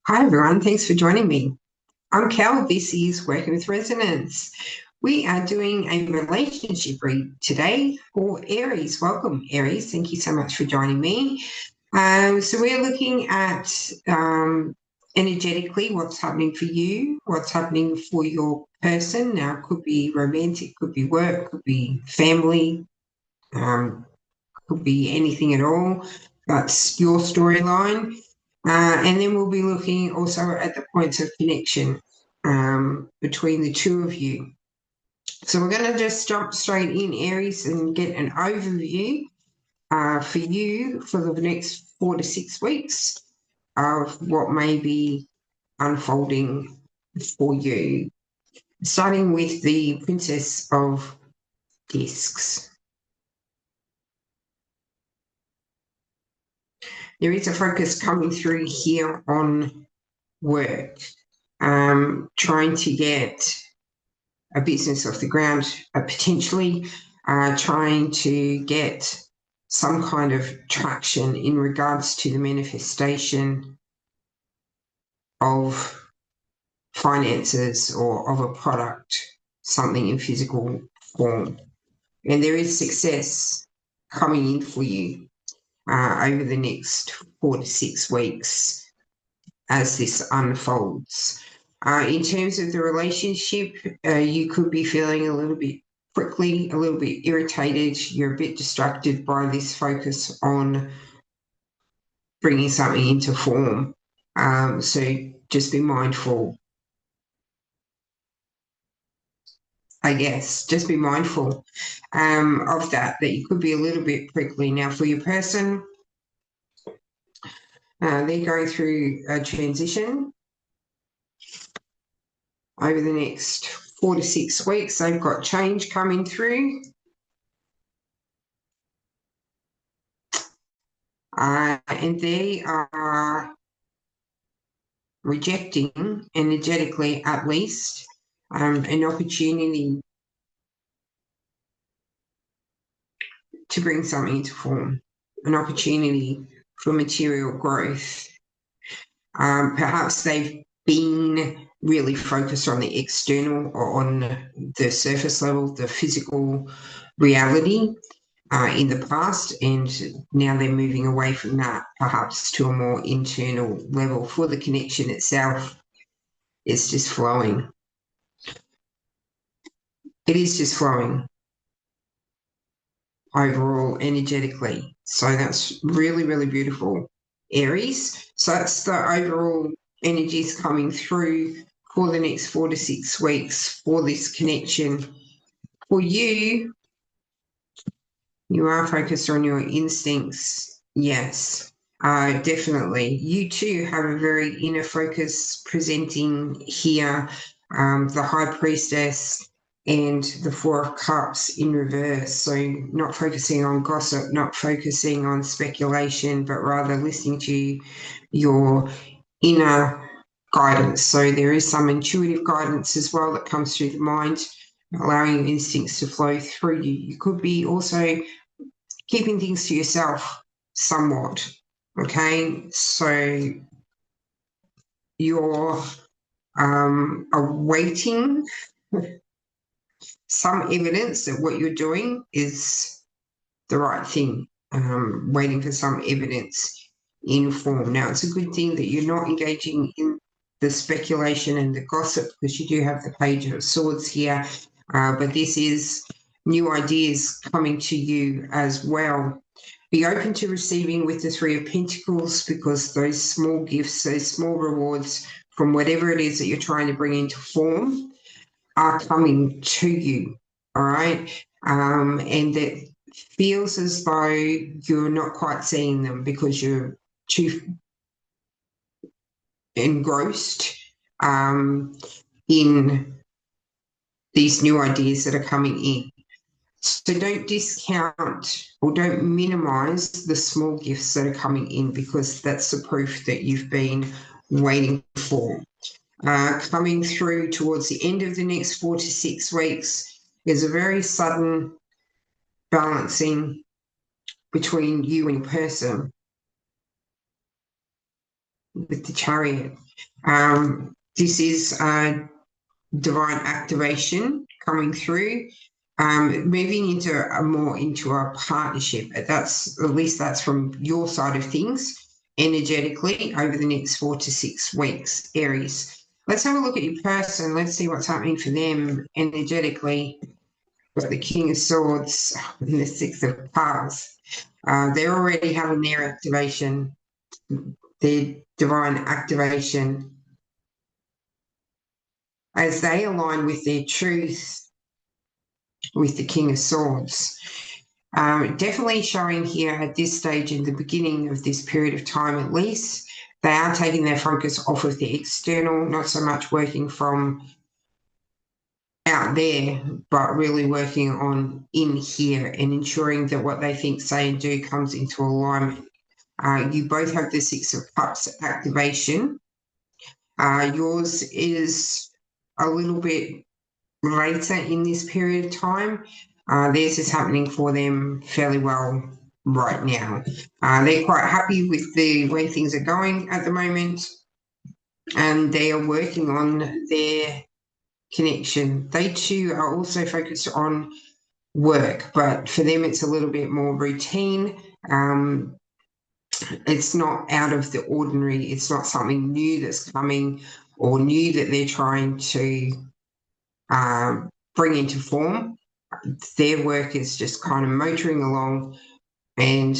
Hi everyone, thanks for joining me. I'm Cal, this is Working with Resonance. We are doing a relationship read today for Aries. Welcome, Aries. Thank you so much for joining me. So we're looking at energetically what's happening for you, what's happening for your person. Now, it could be romantic, could be work, could be family, could be anything at all. That's your storyline. And then we'll be looking also at the points of connection between the two of you. So we're going to just jump straight in, Aries, and get an overview for you for the next 4 to 6 weeks of what may be unfolding for you. Starting with the Princess of Discs. There is a focus coming through here on work, trying to get a business off the ground, potentially trying to get some kind of traction in regards to the manifestation of finances or of a product, something in physical form. And there is success coming in for you over the next 4 to 6 weeks as this unfolds. In terms of the relationship, you could be feeling a little bit prickly, a little bit irritated. You're a bit distracted by this focus on bringing something into form. So just be mindful, I guess. Just be mindful of that you could be a little bit prickly. Now, for your person, they're going through a transition over the next 4 to 6 weeks. They've got change coming through. And they are rejecting, energetically at least, an opportunity to bring something into form, an opportunity for material growth. Perhaps they've been really focused on the external or on the surface level, the physical reality in the past, and now they're moving away from that, perhaps to a more internal level. For the connection itself, it's just flowing. It is just flowing overall energetically. So that's really, really beautiful, Aries. So that's the overall energies coming through for the next 4 to 6 weeks for this connection. For you, you are focused on your instincts. Yes, definitely. You too have a very inner focus presenting here. The High Priestess and the Four of Cups in reverse. So not focusing on gossip, not focusing on speculation, but rather listening to your inner guidance. So there is some intuitive guidance as well that comes through the mind, allowing your instincts to flow through you. You could be also keeping things to yourself somewhat, okay? So you're awaiting some evidence that what you're doing is the right thing, waiting for some evidence in form. Now, it's a good thing that you're not engaging in the speculation and the gossip, because you do have the Page of Swords here, but this is new ideas coming to you as well. Be open to receiving with the Three of Pentacles, because those small gifts, those small rewards from whatever it is that you're trying to bring into form are coming to you, all right? And that feels as though you're not quite seeing them because you're too engrossed in these new ideas that are coming in. So don't discount or don't minimize the small gifts that are coming in, because that's the proof that you've been waiting for. Coming through towards the end of the next 4 to 6 weeks is a very sudden balancing between you and your person. with the Chariot. This is divine activation coming through, moving into a partnership. That's at least that's from your side of things energetically over the next 4 to 6 weeks, Aries. Let's have a look at your person. Let's see what's happening for them energetically. Got the King of Swords and the Six of Cups. They're already having their activation, their divine activation, as they align with their truth with the King of Swords. Definitely showing here at this stage in the beginning of this period of time at least, they are taking their focus off of the external, not so much working from out there, but really working on in here and ensuring that what they think, say, and do comes into alignment. You both have the Six of Cups activation. Yours is a little bit later in this period of time. Theirs is happening for them fairly well right now. They're quite happy with the way things are going at the moment, and they are working on their connection. They too are also focused on work, but for them it's a little bit more routine. It's not out of the ordinary. It's not something new that's coming or new that they're trying to bring into form. Their work is just kind of motoring along and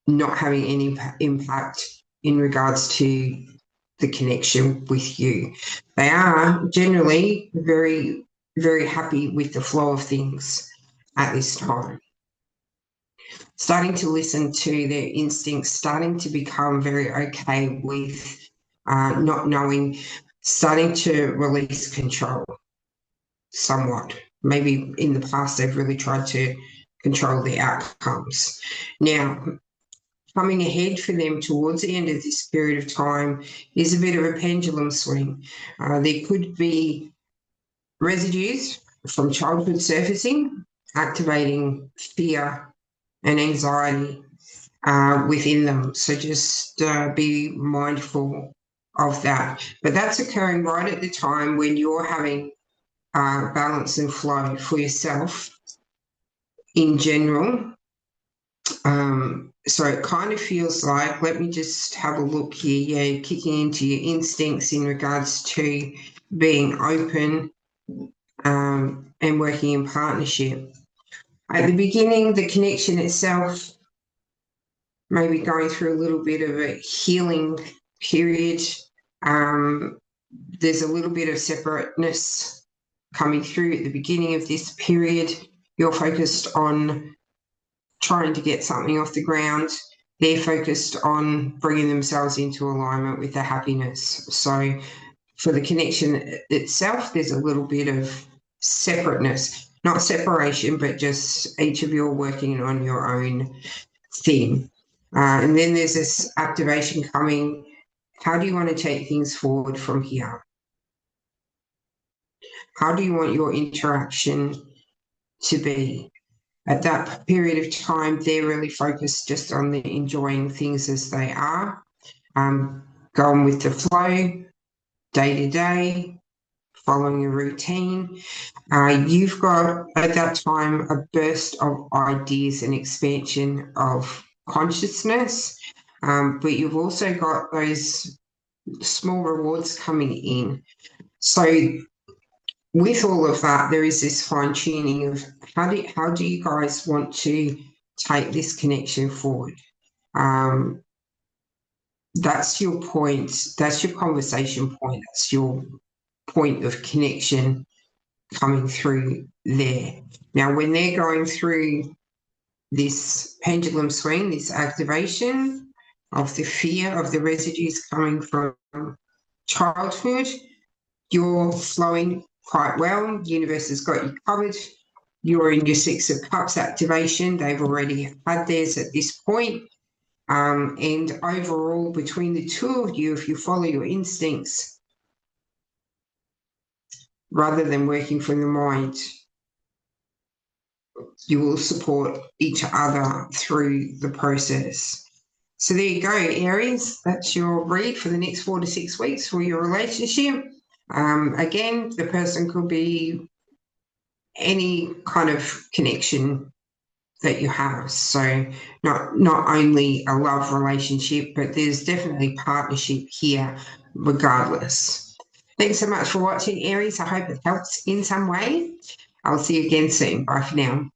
not having any impact in regards to the connection with you. They are generally very, very happy with the flow of things at this time. Starting to listen to their instincts, starting to become very okay with not knowing, starting to release control somewhat. Maybe in the past they've really tried to control the outcomes. Now, coming ahead for them towards the end of this period of time is a bit of a pendulum swing. There could be residues from childhood surfacing, activating fear and anxiety within them. So just be mindful of that. But that's occurring right at the time when you're having balance and flow for yourself in general. So it kind of feels like, let me just have a look here. Yeah, you're kicking into your instincts in regards to being open and working in partnership. At the beginning, the connection itself may be going through a little bit of a healing period. There's a little bit of separateness coming through at the beginning of this period. You're focused on trying to get something off the ground. They're focused on bringing themselves into alignment with their happiness. So for the connection itself, there's a little bit of separateness, not separation, but just each of you are working on your own thing. And then there's this activation coming. How do you want to take things forward from here? How do you want your interaction to be? At that period of time, they're really focused just on the enjoying things as they are, going with the flow, day to day, following a routine. You've got, at that time, a burst of ideas and expansion of consciousness, but you've also got those small rewards coming in. So with all of that, there is this fine-tuning of how do you guys want to take this connection forward? That's your point. That's your conversation point. That's your point of connection coming through there. Now, when they're going through this pendulum swing, this activation of the fear of the residues coming from childhood, you're flowing quite well. The universe has got you covered. You're in your Six of Cups activation. They've already had theirs at this point. And overall, between the two of you, if you follow your instincts rather than working from the mind, you will support each other through the process. So there you go, Aries. That's your read for the next 4 to 6 weeks for your relationship. Again, the person could be any kind of connection that you have. So not only a love relationship, but there's definitely partnership here regardless. Thanks so much for watching, Aries. I hope it helps in some way. I'll see you again soon. Bye for now.